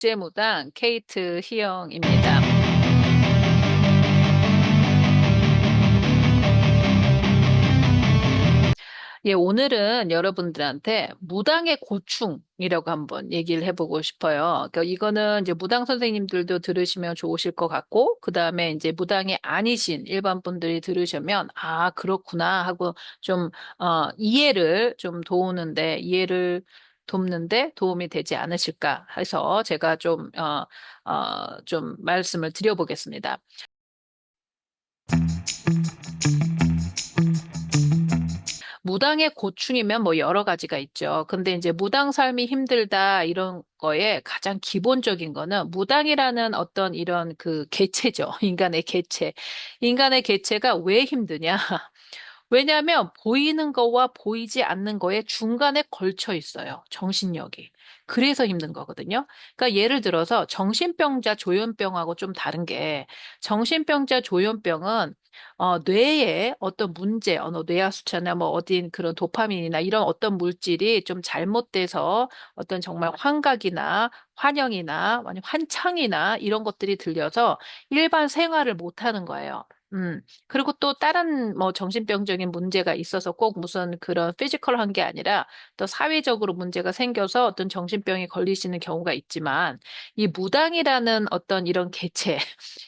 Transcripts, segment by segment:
국제무당 케이트 희영입니다. 예, 오늘은 여러분들한테 무당의 고충이라고 한번 얘기를 해보고 싶어요. 그러니까 이거는 이제 무당 선생님들도 들으시면 좋으실 것 같고, 그 다음에 이제 무당이 아니신 일반 분들이 들으시면, 아, 그렇구나 하고 좀, 이해를 좀 이해를 돕는데 도움이 되지 않으실까 해서 제가 좀 말씀을 드려보겠습니다. 무당의 고충이면 뭐 여러 가지가 있죠. 근데 이제 무당 삶이 힘들다 이런 거에 가장 기본적인 거는 무당이라는 어떤 이런 그 개체죠. 인간의 개체. 인간의 개체가 왜 힘드냐? 왜냐하면 보이는 거와 보이지 않는 거에 중간에 걸쳐 있어요. 정신력이. 그래서 힘든 거거든요. 그러니까 예를 들어서 정신병자 조현병하고 좀 다른 게 정신병자 조현병은 뇌에 어떤 문제, 뇌하수체나 뭐 어딘 그런 도파민이나 이런 어떤 물질이 좀 잘못돼서 어떤 정말 환각이나 환영이나 아니면 환창이나 이런 것들이 들려서 일반 생활을 못 하는 거예요. 그리고 또 다른 뭐 정신병적인 문제가 있어서 꼭 무슨 그런 피지컬한 게 아니라 또 사회적으로 문제가 생겨서 어떤 정신병에 걸리시는 경우가 있지만 이 무당이라는 어떤 이런 개체,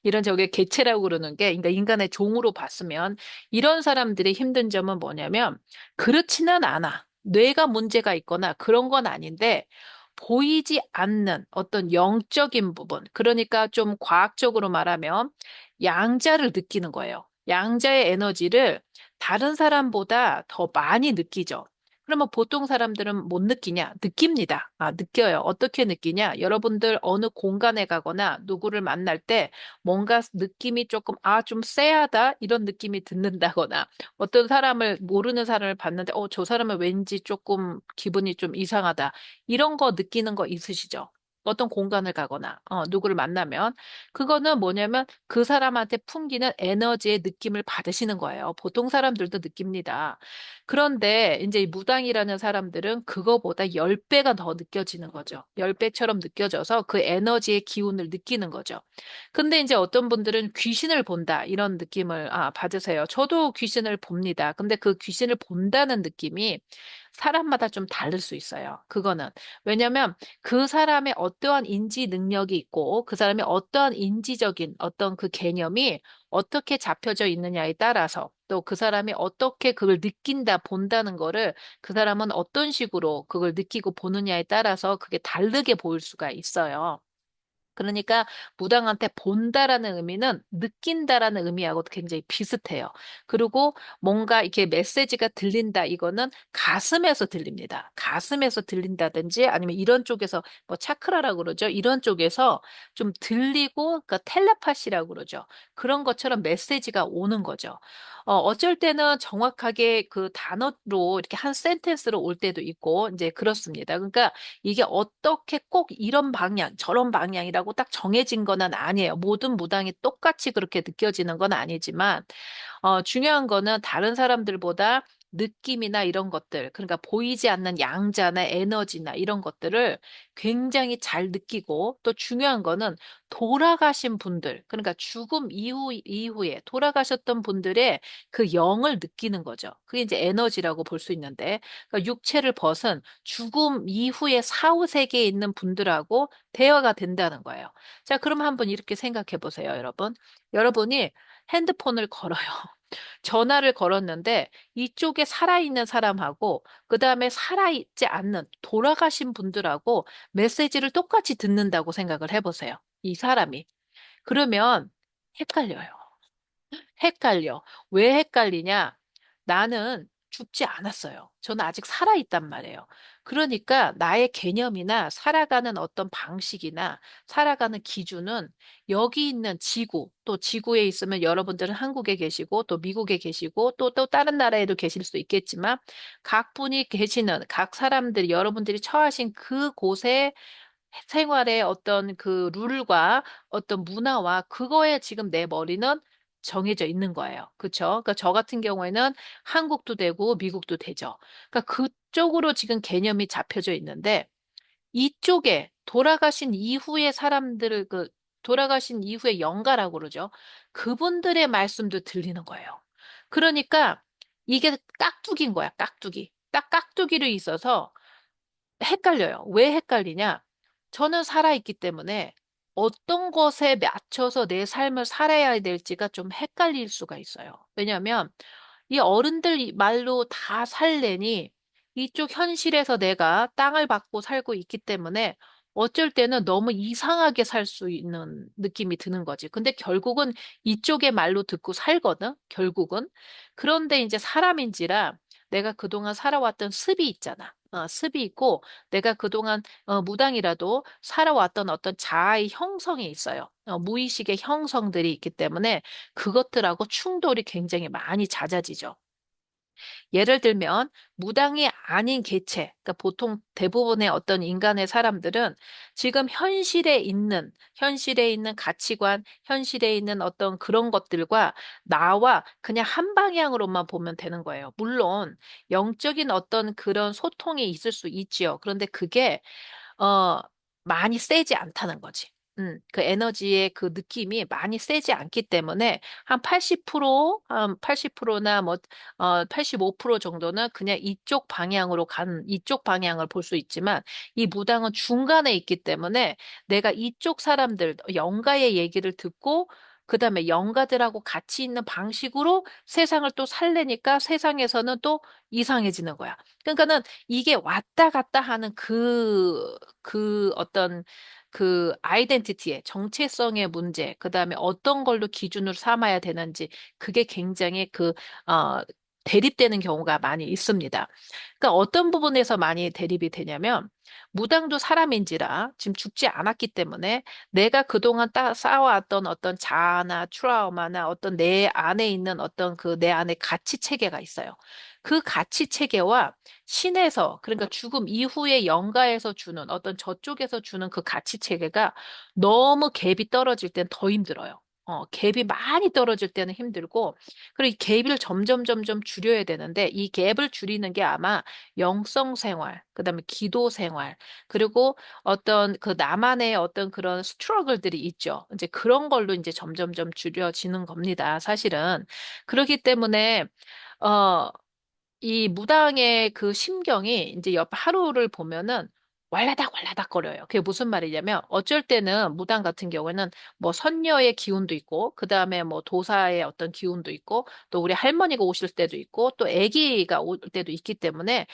이런 저게 개체라고 그러는 게 그러니까 인간의 종으로 봤으면 이런 사람들의 힘든 점은 뭐냐면 그렇지는 않아. 뇌가 문제가 있거나 그런 건 아닌데 보이지 않는 어떤 영적인 부분, 그러니까 좀 과학적으로 말하면 양자를 느끼는 거예요. 양자의 에너지를 다른 사람보다 더 많이 느끼죠. 그러면 보통 사람들은 못 느끼냐? 느낍니다. 아, 느껴요. 어떻게 느끼냐? 여러분들 어느 공간에 가거나 누구를 만날 때 뭔가 느낌이 조금, 아, 좀 쎄하다? 이런 느낌이 듣는다거나 어떤 사람을, 모르는 사람을 봤는데, 저 사람은 왠지 조금 기분이 좀 이상하다. 이런 거 느끼는 거 있으시죠? 어떤 공간을 가거나, 누구를 만나면. 그거는 뭐냐면 그 사람한테 풍기는 에너지의 느낌을 받으시는 거예요. 보통 사람들도 느낍니다. 그런데 이제 이 무당이라는 사람들은 그거보다 10배가 더 느껴지는 거죠. 10배처럼 느껴져서 그 에너지의 기운을 느끼는 거죠. 근데 이제 어떤 분들은 귀신을 본다 이런 느낌을 받으세요. 저도 귀신을 봅니다. 근데 그 귀신을 본다는 느낌이 사람마다 좀 다를 수 있어요. 그거는. 왜냐면 그 사람의 어떠한 인지 능력이 있고 그 사람의 어떠한 인지적인 어떤 그 개념이 어떻게 잡혀져 있느냐에 따라서 또 그 사람이 어떻게 그걸 느낀다, 본다는 거를 그 사람은 어떤 식으로 그걸 느끼고 보느냐에 따라서 그게 다르게 보일 수가 있어요. 그러니까 무당한테 본다라는 의미는 느낀다라는 의미하고 굉장히 비슷해요. 그리고 뭔가 이렇게 메시지가 들린다 이거는 가슴에서 들립니다. 가슴에서 들린다든지 아니면 이런 쪽에서 뭐 차크라라고 그러죠. 이런 쪽에서 좀 들리고 그러니까 텔레파시라고 그러죠. 그런 것처럼 메시지가 오는 거죠. 어쩔 때는 정확하게 그 단어로 이렇게 한 센텐스로 올 때도 있고 이제 그렇습니다. 그러니까 이게 어떻게 꼭 이런 방향, 저런 방향이라고 딱 정해진 건 아니에요. 모든 무당이 똑같이 그렇게 느껴지는 건 아니지만, 중요한 거는 다른 사람들보다 느낌이나 이런 것들, 그러니까 보이지 않는 양자나 에너지나 이런 것들을 굉장히 잘 느끼고 또 중요한 거는 돌아가신 분들, 그러니까 죽음 이후에 돌아가셨던 분들의 그 영을 느끼는 거죠. 그게 이제 에너지라고 볼 수 있는데, 그러니까 육체를 벗은 죽음 이후에 사후 세계에 있는 분들하고 대화가 된다는 거예요. 자, 그럼 한번 이렇게 생각해 보세요, 여러분. 여러분이 핸드폰을 걸어요. 전화를 걸었는데 이쪽에 살아있는 사람하고 그다음에 살아있지 않는 돌아가신 분들하고 메시지를 똑같이 듣는다고 생각을 해보세요. 이 사람이. 그러면 헷갈려요. 헷갈려. 왜 헷갈리냐? 나는 죽지 않았어요. 저는 아직 살아있단 말이에요. 그러니까 나의 개념이나 살아가는 어떤 방식이나 살아가는 기준은 여기 있는 지구, 또 지구에 있으면 여러분들은 한국에 계시고 또 미국에 계시고 또 다른 나라에도 계실 수 있겠지만 각 분이 계시는 각 사람들이 여러분들이 처하신 그곳에 생활의 어떤 그 룰과 어떤 문화와 그거에 지금 내 머리는 정해져 있는 거예요. 그렇죠? 그러니까 저 같은 경우에는 한국도 되고 미국도 되죠. 그러니까 그쪽으로 지금 개념이 잡혀져 있는데 이쪽에 돌아가신 이후의 사람들을 돌아가신 이후의 영가라고 그러죠. 그분들의 말씀도 들리는 거예요. 그러니까 이게 깍두기인 거야, 깍두기. 딱 깍두기로 있어서 헷갈려요. 왜 헷갈리냐? 저는 살아있기 때문에 어떤 것에 맞춰서 내 삶을 살아야 될지가 좀 헷갈릴 수가 있어요. 왜냐하면 이 어른들 말로 다 살래니 이쪽 현실에서 내가 땅을 받고 살고 있기 때문에 어쩔 때는 너무 이상하게 살 수 있는 느낌이 드는 거지. 근데 결국은 이쪽의 말로 듣고 살거든, 결국은. 그런데 이제 사람인지라 내가 그동안 살아왔던 습이 있잖아. 습이 있고 내가 그동안 무당이라도 살아왔던 어떤 자아의 형성이 있어요. 무의식의 형성들이 있기 때문에 그것들하고 충돌이 굉장히 많이 잦아지죠. 예를 들면 무당이 아닌 개체, 그러니까 보통 대부분의 어떤 인간의 사람들은 지금 현실에 있는 가치관, 현실에 있는 어떤 그런 것들과 나와 그냥 한 방향으로만 보면 되는 거예요. 물론 영적인 어떤 그런 소통이 있을 수 있지요. 그런데 그게 어, 많이 세지 않다는 거지. 그 에너지의 그 느낌이 많이 세지 않기 때문에 한 80%, 한 80%나 뭐, 85% 정도는 그냥 이쪽 방향을 볼 수 있지만 이 무당은 중간에 있기 때문에 내가 이쪽 사람들, 영가의 얘기를 듣고 그다음에 영가들하고 같이 있는 방식으로 세상을 또 살래니까 세상에서는 또 이상해지는 거야. 그러니까는 이게 왔다 갔다 하는 그 어떤 그 아이덴티티의 정체성의 문제, 그다음에 어떤 걸로 기준으로 삼아야 되는지 그게 굉장히 대립되는 경우가 많이 있습니다. 그러니까 어떤 부분에서 많이 대립이 되냐면 무당도 사람인지라 지금 죽지 않았기 때문에 내가 그동안 쌓아왔던 어떤 자아나 트라우마나 어떤 내 안에 있는 어떤 그 내 안에 가치 체계가 있어요. 그 가치 체계와 신에서, 그러니까 죽음 이후의 영가에서 주는 어떤 저쪽에서 주는 그 가치 체계가 너무 갭이 떨어질 땐 더 힘들어요. 갭이 많이 떨어질 때는 힘들고, 그리고 이 갭을 점점 줄여야 되는데, 이 갭을 줄이는 게 아마 영성 생활, 그다음에 기도 생활, 그리고 어떤 그 나만의 어떤 그런 스트러글들이 있죠. 이제 그런 걸로 이제 점점점 줄여지는 겁니다. 사실은. 그렇기 때문에, 어, 이 무당의 그 심경이 이제 옆 하루를 보면은 왈라닥 거려요. 그게 무슨 말이냐면 어쩔 때는 무당 같은 경우에는 뭐 선녀의 기운도 있고 그다음에 뭐 도사의 어떤 기운도 있고 또 우리 할머니가 오실 때도 있고 또 아기가 올 때도 있기 때문에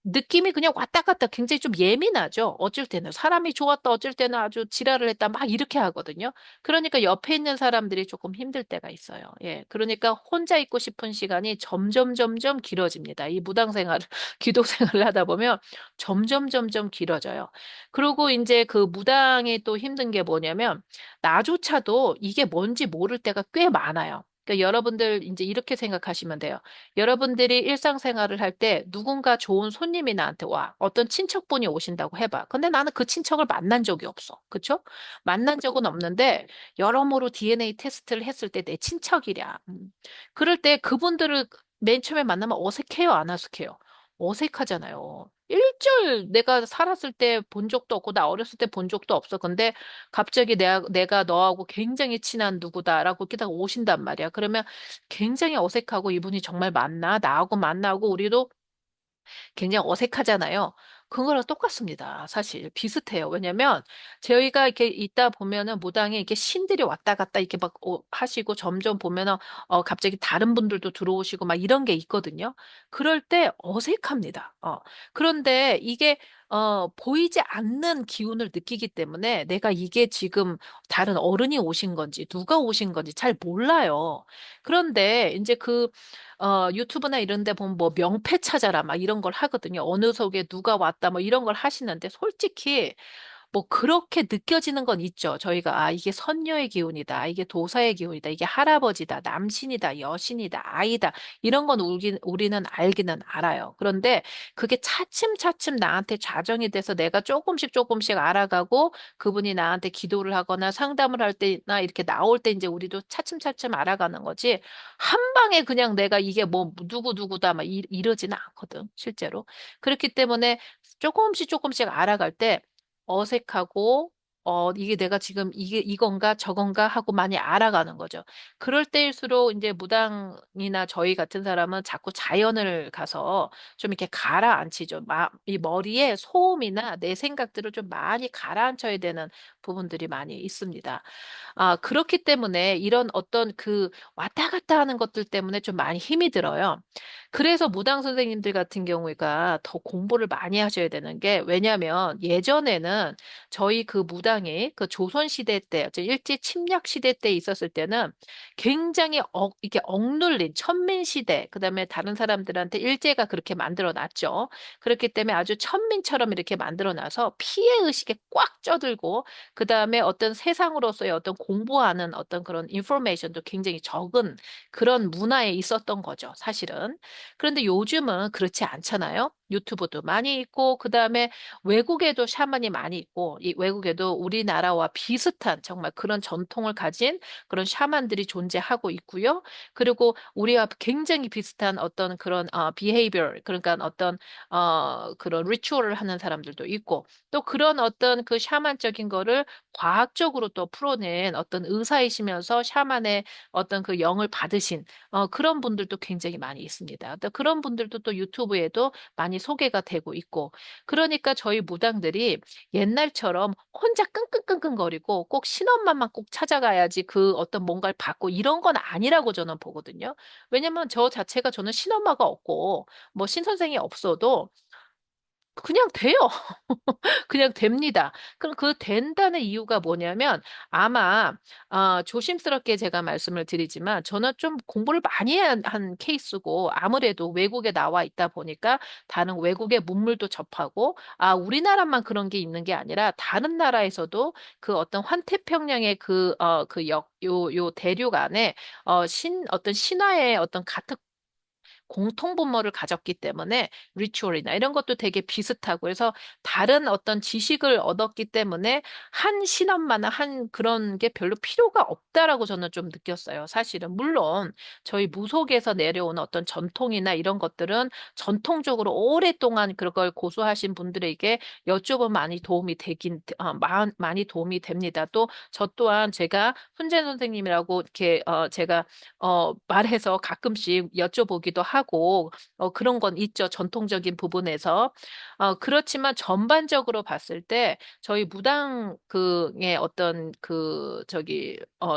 느낌이 그냥 왔다 갔다 굉장히 좀 예민하죠. 어쩔 때는 사람이 좋았다, 어쩔 때는 아주 지랄을 했다, 막 이렇게 하거든요. 그러니까 옆에 있는 사람들이 조금 힘들 때가 있어요. 예. 그러니까 혼자 있고 싶은 시간이 점점 길어집니다. 이 무당 생활, 기도 생활을 하다 보면 점점 길어져요. 그리고 이제 그 무당이 또 힘든 게 뭐냐면 나조차도 이게 뭔지 모를 때가 꽤 많아요. 그러니까 여러분들 이제 이렇게 생각하시면 돼요. 여러분들이 일상생활을 할 때 누군가 좋은 손님이 나한테 와. 어떤 친척분이 오신다고 해봐. 근데 나는 그 친척을 만난 적이 없어. 그쵸? 만난 적은 없는데 여러모로 DNA 테스트를 했을 때 내 친척이랴. 그럴 때 그분들을 맨 처음에 만나면 어색해요, 안 어색해요? 어색하잖아요. 일절 내가 살았을 때 본 적도 없고 나 어렸을 때 본 적도 없어. 근데 갑자기 내가 너하고 굉장히 친한 누구다라고 이렇게 다 오신단 말이야. 그러면 굉장히 어색하고 이분이 정말 맞나? 나하고 만나고 우리도 굉장히 어색하잖아요. 그거랑 똑같습니다. 사실 비슷해요. 왜냐면 저희가 이렇게 있다 보면은 무당에 이렇게 신들이 왔다 갔다 이렇게 막 하시고 점점 보면은 갑자기 다른 분들도 들어오시고 막 이런 게 있거든요. 그럴 때 어색합니다. 그런데 이게 보이지 않는 기운을 느끼기 때문에 내가 이게 지금 다른 어른이 오신 건지 누가 오신 건지 잘 몰라요. 그런데 이제 유튜브나 이런 데 보면 뭐 명패 찾아라 막 이런 걸 하거든요. 어느 속에 누가 왔다 뭐 이런 걸 하시는데 솔직히 뭐 그렇게 느껴지는 건 있죠. 저희가 이게 선녀의 기운이다. 이게 도사의 기운이다. 이게 할아버지다. 남신이다. 여신이다. 아이다. 이런 건 우리는 알기는 알아요. 그런데 그게 차츰차츰 나한테 자정이 돼서 내가 조금씩 알아가고 그분이 나한테 기도를 하거나 상담을 할 때나 이렇게 나올 때 이제 우리도 차츰차츰 알아가는 거지. 한 방에 그냥 내가 이게 뭐 누구누구다 막 이러지는 않거든. 실제로. 그렇기 때문에 조금씩 알아갈 때 어색하고, 이게 내가 지금 이게 이건가 저건가 하고 많이 알아가는 거죠. 그럴 때일수록 이제 무당이나 저희 같은 사람은 자꾸 자연을 가서 좀 이렇게 가라앉히죠. 이 머리에 소음이나 내 생각들을 좀 많이 가라앉혀야 되는 부분들이 많이 있습니다. 그렇기 때문에 이런 어떤 그 왔다 갔다 하는 것들 때문에 좀 많이 힘이 들어요. 그래서 무당 선생님들 같은 경우가 더 공부를 많이 하셔야 되는 게 왜냐면 예전에는 저희 그 무당이 그 조선 시대 때, 일제 침략 시대 때 있었을 때는 굉장히 이게 억눌린 천민 시대, 그다음에 다른 사람들한테 일제가 그렇게 만들어 놨죠. 그렇기 때문에 아주 천민처럼 이렇게 만들어 놔서 피해 의식에 꽉 쪄들고 그다음에 어떤 세상으로서의 어떤 공부하는 어떤 그런 인포메이션도 굉장히 적은 그런 문화에 있었던 거죠, 사실은. 그런데 요즘은 그렇지 않잖아요. 유튜브도 많이 있고, 그 다음에 외국에도 샤먼이 많이 있고, 이 외국에도 우리나라와 비슷한 정말 그런 전통을 가진 그런 샤먼들이 존재하고 있고요. 그리고 우리와 굉장히 비슷한 어떤 그런 behavior, 그러니까 어떤 그런 리추얼을 하는 사람들도 있고, 또 그런 어떤 그 샤먼적인 거를 과학적으로 또 풀어낸 어떤 의사이시면서 샤먼의 어떤 그 영을 받으신 그런 분들도 굉장히 많이 있습니다. 또 그런 분들도 또 유튜브에도 많이 소개가 되고 있고, 그러니까 저희 무당들이 옛날처럼 혼자 끙끙끙끙거리고 꼭 신엄마만 꼭 찾아가야지 그 어떤 뭔가를 받고 이런 건 아니라고 저는 보거든요. 왜냐면 저 자체가 저는 신엄마가 없고, 뭐 신선생이 없어도 그냥 돼요. 그냥 됩니다. 그럼 그 된다는 이유가 뭐냐면 아마 조심스럽게 제가 말씀을 드리지만 저는 좀 공부를 많이 한 케이스고 아무래도 외국에 나와 있다 보니까 다른 외국의 문물도 접하고 우리나라만 그런 게 있는 게 아니라 다른 나라에서도 그 어떤 환태평양의 요 대륙 안에 어떤 신화의 어떤 같은 공통분모를 가졌기 때문에 리추얼이나 이런 것도 되게 비슷하고 그래서 다른 어떤 지식을 얻었기 때문에 한 신념만한 한 그런 게 별로 필요가 없다라고 저는 좀 느꼈어요. 사실은 물론 저희 무속에서 내려오는 어떤 전통이나 이런 것들은 전통적으로 오랫동안 그걸 고수하신 분들에게 여쭤보면 많이 도움이 되긴 많이 도움이 됩니다. 또 저 또한 제가 훈재 선생님이라고 이렇게 제가 말해서 가끔씩 여쭤보기도 하고, 그런 건 있죠. 전통적인 부분에서. 그렇지만 전반적으로 봤을 때, 저희 무당 그의 어떤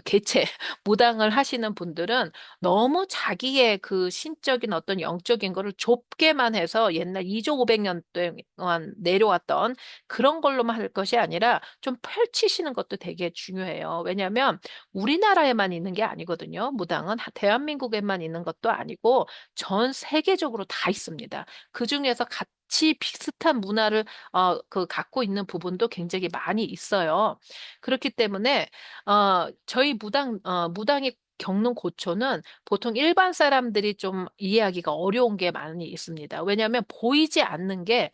개체, 무당을 하시는 분들은 너무 자기의 그 신적인 어떤 영적인 거를 좁게만 해서 옛날 2조 500년 동안 내려왔던 그런 걸로만 할 것이 아니라 좀 펼치시는 것도 되게 중요해요. 왜냐하면 우리나라에만 있는 게 아니거든요. 무당은 대한민국에만 있는 것도 아니고 전 세계적으로 다 있습니다. 그중에서 같이 비슷한 문화를 갖고 있는 부분도 굉장히 많이 있어요. 그렇기 때문에 저희 무당이 겪는 고초는 보통 일반 사람들이 좀 이해하기가 어려운 게 많이 있습니다. 왜냐하면 보이지 않는 게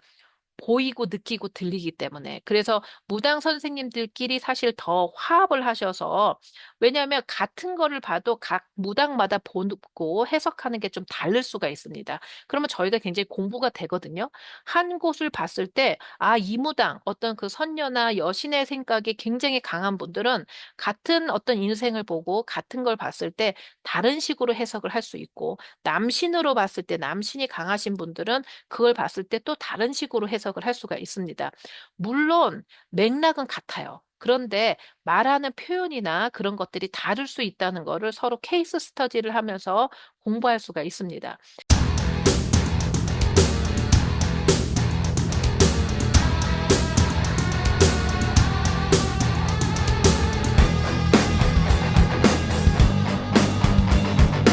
보이고 느끼고 들리기 때문에. 그래서 무당 선생님들끼리 사실 더 화합을 하셔서, 왜냐하면 같은 거를 봐도 각 무당마다 보고 해석하는 게 좀 다를 수가 있습니다. 그러면 저희가 굉장히 공부가 되거든요. 한 곳을 봤을 때, 이 무당, 어떤 그 선녀나 여신의 생각이 굉장히 강한 분들은 같은 어떤 인생을 보고 같은 걸 봤을 때 다른 식으로 해석을 할 수 있고, 남신으로 봤을 때 남신이 강하신 분들은 그걸 봤을 때 또 다른 식으로 해석을 할 수가 있습니다. 물론 맥락은 같아요. 그런데 말하는 표현이나 그런 것들이 다를 수 있다는 거를 서로 케이스 스터디를 하면서 공부할 수가 있습니다.